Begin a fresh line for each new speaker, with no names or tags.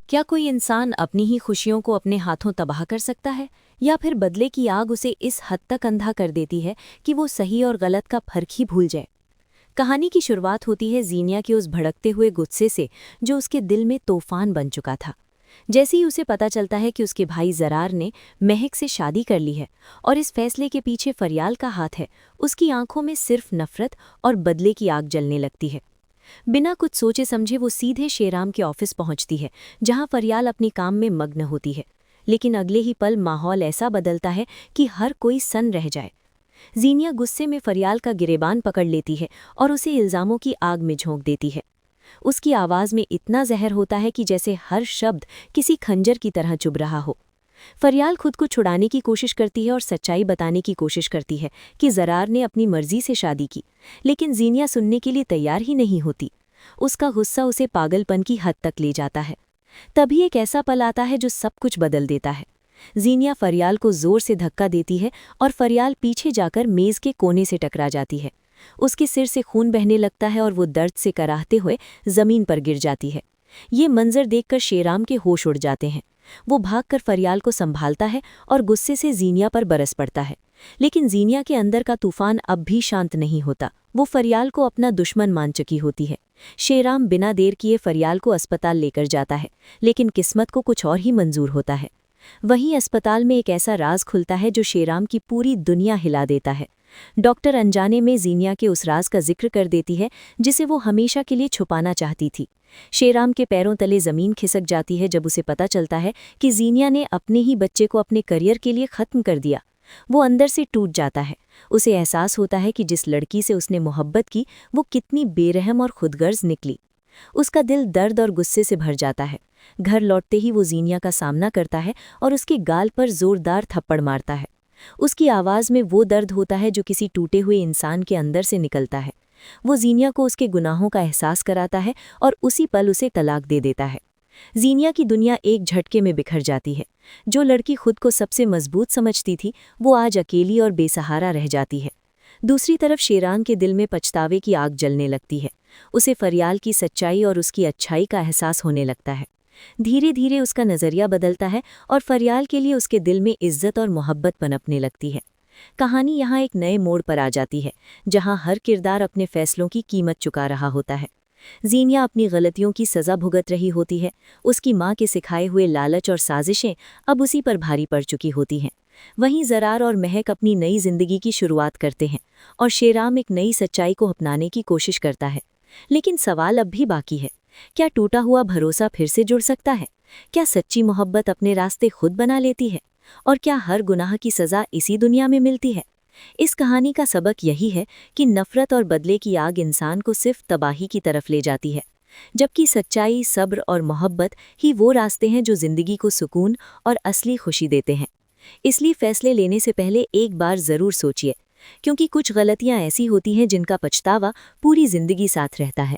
क्या कोई इंसान अपनी ही खुशियों को अपने हाथों तबाह कर सकता है, या फिर बदले की आग उसे इस हद तक अंधा कर देती है कि वो सही और गलत का फर्क ही भूल जाए। कहानी की शुरुआत होती है जीनिया के उस भड़कते हुए गुस्से से जो उसके दिल में तूफान बन चुका था। जैसे ही उसे पता चलता है कि उसके भाई जरार ने महक से शादी कर ली है और इस फैसले के पीछे फरियाल का हाथ है, उसकी आंखों में सिर्फ नफरत और बदले की आग जलने लगती है। बिना कुछ सोचे समझे वो सीधे शेराम के ऑफिस पहुंचती है, जहां फरियाल अपनी काम में मग्न होती है। लेकिन अगले ही पल माहौल ऐसा बदलता है कि हर कोई सन्न रह जाए। जीनिया गुस्से में फरियाल का गिरेबान पकड़ लेती है और उसे इल्जामों की आग में झोंक देती है। उसकी आवाज़ में इतना जहर होता है कि जैसे हर शब्द किसी खंजर की तरह चुभ रहा हो। फरियाल खुद को छुड़ाने की कोशिश करती है और सच्चाई बताने की कोशिश करती है कि जरार ने अपनी मर्जी से शादी की, लेकिन जीनिया सुनने के लिए तैयार ही नहीं होती। उसका गुस्सा उसे पागलपन की हद तक ले जाता है। तभी एक ऐसा पल आता है जो सब कुछ बदल देता है। जीनिया फरियाल को जोर से धक्का देती है और फरियाल पीछे जाकर मेज के कोने से टकरा जाती है। उसके सिर से खून बहने लगता है और वो दर्द से कराहते हुए जमीन पर गिर जाती है। ये मंजर देखकर शेराम के होश उड़ जाते हैं। वो भागकर फरियाल को संभालता है और गुस्से से जीनिया पर बरस पड़ता है। लेकिन जीनिया के अंदर का तूफान अब भी शांत नहीं होता। वो फरियाल को अपना दुश्मन मान चुकी होती है। शेराम बिना देर किए फरियाल को अस्पताल लेकर जाता है, लेकिन किस्मत को कुछ और ही मंजूर होता है। वहीं अस्पताल में एक ऐसा राज खुलता है जो शेराम की पूरी दुनिया हिला देता है। डॉक्टर अनजाने में जीनिया के उस राज का जिक्र कर देती है जिसे वो हमेशा के लिए छुपाना चाहती थी। शेराम के पैरों तले जमीन खिसक जाती है जब उसे पता चलता है कि जीनिया ने अपने ही बच्चे को अपने करियर के लिए खत्म कर दिया। वो अंदर से टूट जाता है। उसे एहसास होता है कि जिस लड़की से उसने मोहब्बत की वो कितनी बेरहम और खुदगर्ज निकली। उसका दिल दर्द और गुस्से से भर जाता है। घर लौटते ही वो जीनिया का सामना करता है और उसके गाल पर जोरदार थप्पड़ मारता है। उसकी आवाज़ में वो दर्द होता है जो किसी टूटे हुए इंसान के अंदर से निकलता है। वो जीनिया को उसके गुनाहों का एहसास कराता है और उसी पल उसे तलाक दे देता है। जीनिया की दुनिया एक झटके में बिखर जाती है। जो लड़की खुद को सबसे मजबूत समझती थी वो आज अकेली और बेसहारा रह जाती है। दूसरी तरफ शेरान के दिल में पछतावे की आग जलने लगती है। उसे फरियाल की सच्चाई और उसकी अच्छाई का एहसास होने लगता है। धीरे धीरे उसका नज़रिया बदलता है और फरियाल के लिए उसके दिल में इज्जत और मोहब्बत पनपने लगती है। कहानी यहाँ एक नए मोड़ पर आ जाती है, जहाँ हर किरदार अपने फैसलों की कीमत चुका रहा होता है। जीनिया अपनी गलतियों की सज़ा भुगत रही होती है। उसकी माँ के सिखाए हुए लालच और साजिशें अब उसी पर भारी पड़ चुकी होती हैं। वहीं जरार और महक अपनी नई जिंदगी की शुरुआत करते हैं और शेराम एक नई सच्चाई को अपनाने की कोशिश करता है। लेकिन सवाल अब भी बाकी है, क्या टूटा हुआ भरोसा फिर से जुड़ सकता है? क्या सच्ची मोहब्बत अपने रास्ते खुद बना लेती है? और क्या हर गुनाह की सज़ा इसी दुनिया में मिलती है? इस कहानी का सबक यही है कि नफ़रत और बदले की आग इंसान को सिर्फ तबाही की तरफ ले जाती है, जबकि सच्चाई, सब्र और मोहब्बत ही वो रास्ते हैं जो ज़िंदगी को सुकून और असली खुशी देते हैं। इसलिए फ़ैसले लेने से पहले एक बार ज़रूर सोचिए, क्योंकि कुछ गलतियाँ ऐसी होती हैं जिनका पछतावा पूरी ज़िंदगी साथ रहता है।